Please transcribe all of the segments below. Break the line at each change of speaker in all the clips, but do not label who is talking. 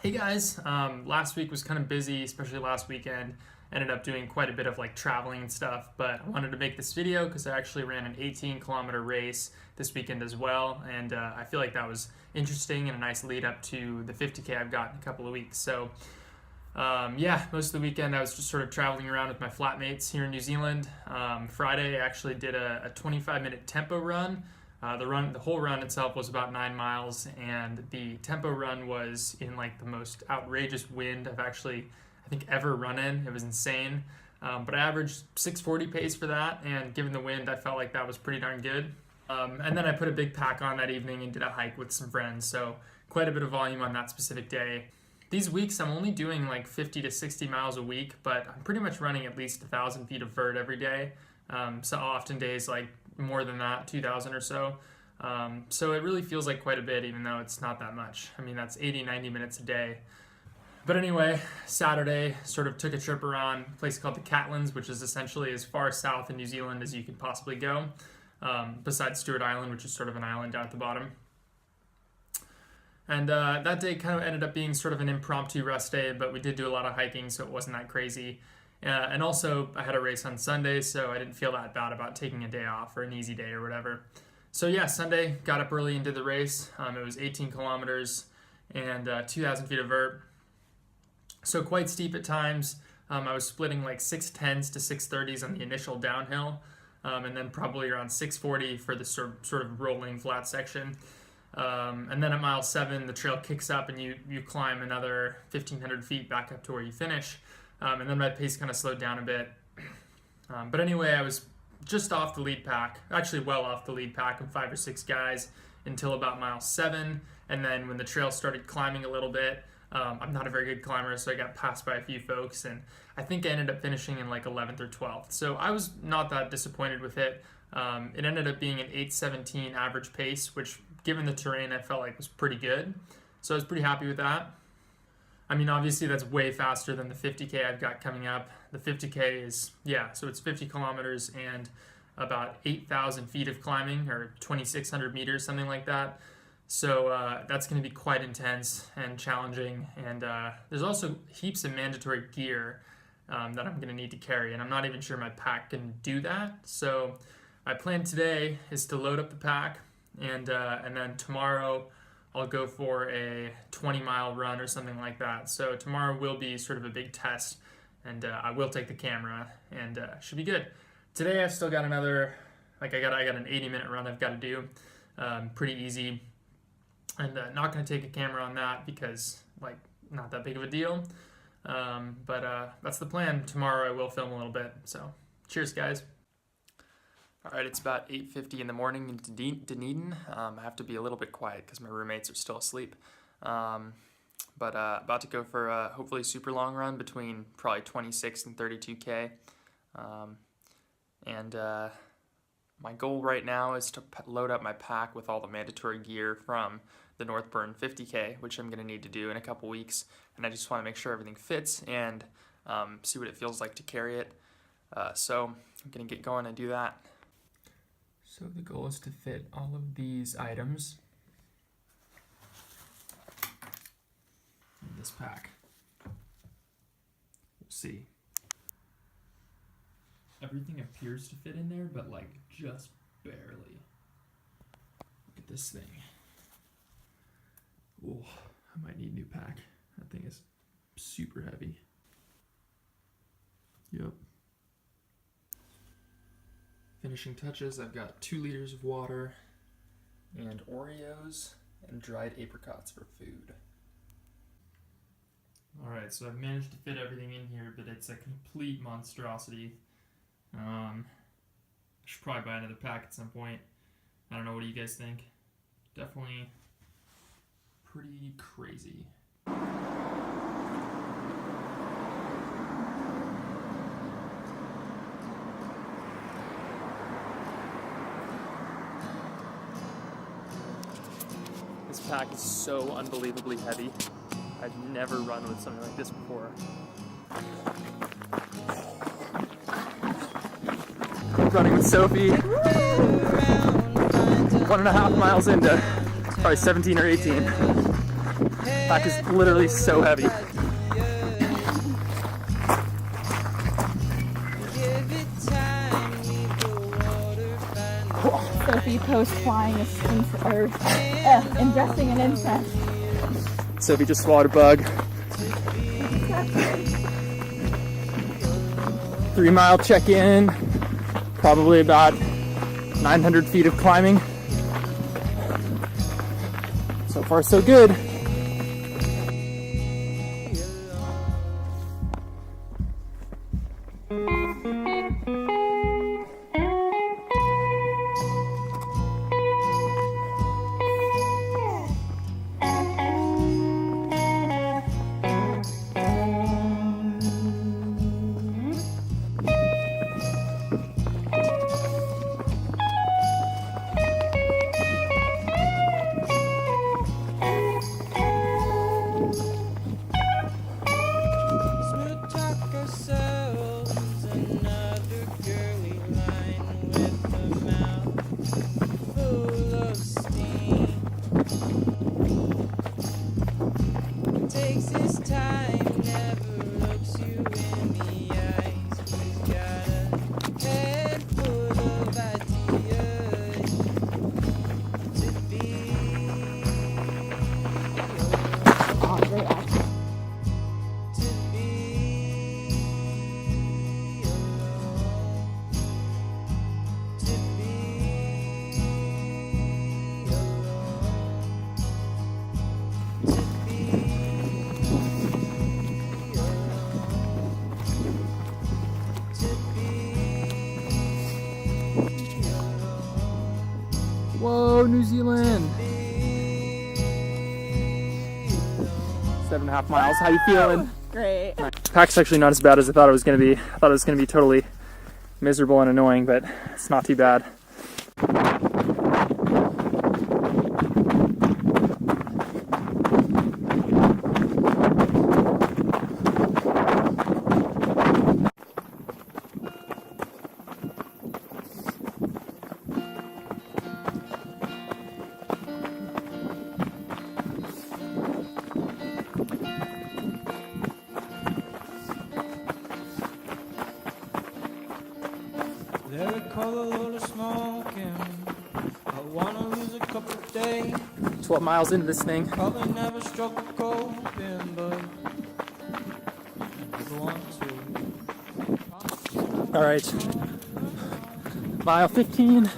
Hey guys, last week was kind of busy, especially last weekend. Ended up doing quite a bit of traveling and stuff, but I wanted to make this video because I actually ran an 18-kilometer race this weekend as well, and I feel like that was interesting and a nice lead up to the 50K I've got in a couple of weeks. So yeah, most of the weekend I was just sort of traveling around with my flatmates here in New Zealand. Friday I actually did a 25-minute tempo run. The whole run itself was about 9 miles, and the tempo run was in the most outrageous wind I've actually, I think, ever run in. It was insane, but I averaged 6:40 pace for that, and given the wind, I felt like that was pretty darn good. And then I put a big pack on that evening and did a hike with some friends, so quite a bit of volume on that specific day. These weeks I'm only doing 50 to 60 miles a week, but I'm pretty much running at least 1,000 feet of vert every day. So often days more than that, 2,000 or so. So it really feels like quite a bit, even though it's not that much. I mean, that's 80, 90 minutes a day. But anyway, Saturday sort of took a trip around a place called the Catlins, which is essentially as far south in New Zealand as you could possibly go, besides Stewart Island, which is sort of an island down at the bottom. And that day kind of ended up being sort of an impromptu rest day, but we did do a lot of hiking, so it wasn't that crazy. And also, I had a race on Sunday, so I didn't feel that bad about taking a day off or an easy day or whatever. So yeah, Sunday, got up early and did the race. It was 18 kilometers and 2,000 feet of vert. So quite steep at times. I was splitting 6:10s to 6:30s on the initial downhill, and then probably around 6:40 for the sort of rolling flat section. And then at mile 7, the trail kicks up and you climb another 1,500 feet back up to where you finish. And then my pace kind of slowed down a bit. But anyway, I was just off the lead pack, actually well off the lead pack of 5 or 6 guys until about mile 7. And then when the trail started climbing a little bit, I'm not a very good climber, so I got passed by a few folks. And I think I ended up finishing in 11th or 12th. So I was not that disappointed with it. It ended up being an 8:17 average pace, which given the terrain I felt like was pretty good. So I was pretty happy with that. I mean, obviously that's way faster than the 50K I've got coming up. The 50K is, so it's 50 kilometers and about 8,000 feet of climbing, or 2,600 meters, something like that. So that's going to be quite intense and challenging. And there's also heaps of mandatory gear that I'm going to need to carry, and I'm not even sure my pack can do that. So my plan today is to load up the pack, and then tomorrow I'll go for a 20-mile run or something like that. So tomorrow will be sort of a big test, and I will take the camera, and should be good. Today I've still got another, I got an 80-minute run I've got to do, pretty easy, and not going to take a camera on that because not that big of a deal. But that's the plan. Tomorrow I will film a little bit. So cheers, guys. All right, it's about 8:50 in the morning in Dunedin. I have to be a little bit quiet because my roommates are still asleep. But about to go for a hopefully super long run between probably 26 and 32K. My goal right now is to load up my pack with all the mandatory gear from the Northburn 50K, which I'm going to need to do in a couple weeks. And I just want to make sure everything fits and see what it feels like to carry it. So I'm going to get going and do that. So the goal is to fit all of these items in this pack. We'll see. Everything appears to fit in there, but just barely. Look at this thing. Oh, I might need a new pack. That thing is super heavy. Yep. Finishing touches, I've got 2 liters of water and Oreos and dried apricots for food. Alright, so I've managed to fit everything in here, but it's a complete monstrosity. I should probably buy another pack at some point. I don't know, what do you guys think? Definitely pretty crazy. This pack is so unbelievably heavy. I've never run with something like this before. Running with Sophie. 1.5 miles into, probably 17 or 18. Backpack is literally so heavy.
Sophie post flying ingesting an insect.
Sophie just swallowed a bug. 3 mile check-in, probably about 900 feet of climbing. So far so good. Whoa, New Zealand! 7.5 miles. How you feeling?
Great.
Pack's actually not as bad as I thought it was going to be. I thought it was going to be totally miserable and annoying, but it's not too bad.
They call a load of smoking. I wanna lose a couple days.
12 miles into this thing.
Probably never struck a coping, but I never want to.
All right. Mile 15,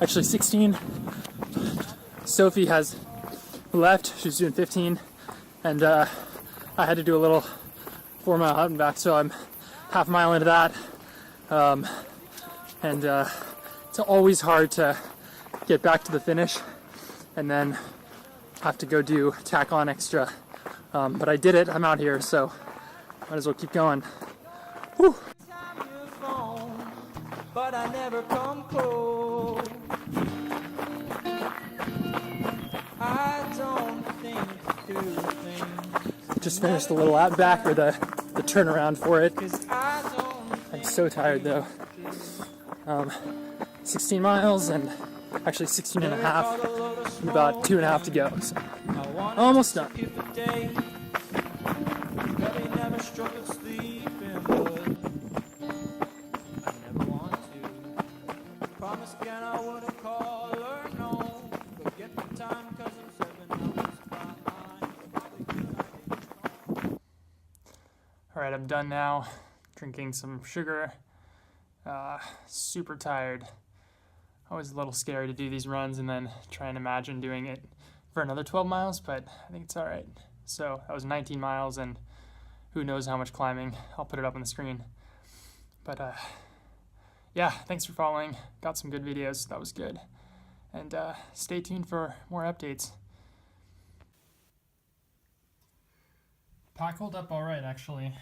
actually 16. Sophie has left. She's doing 15, and I had to do a little 4 mile out and back, so I'm half a mile into that. It's always hard to get back to the finish and then have to go do tack on extra. But I did it. I'm out here, so might as well keep going. Whew.
But I never come close. I don't think two things.
Just finished the little out back, or the turnaround for it. I'm so tired though. 16 miles and actually 16 and a half, and about 2.5 to go. So almost done. Alright, I'm done now, drinking some sugar, super tired. Always a little scary to do these runs and then try and imagine doing it for another 12 miles, but I think it's alright. So that was 19 miles and who knows how much climbing. I'll put it up on the screen. But yeah, thanks for following. Got some good videos, that was good. And stay tuned for more updates. Pack hold up alright, actually.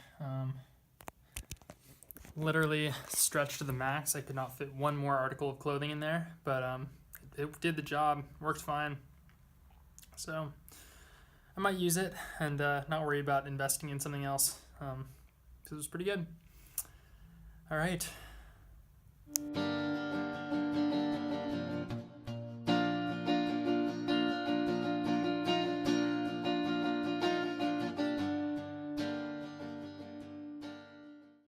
Literally stretched to the max. I could not fit one more article of clothing in there, but it did the job, worked fine. So I might use it and not worry about investing in something else, because it was pretty good. All right.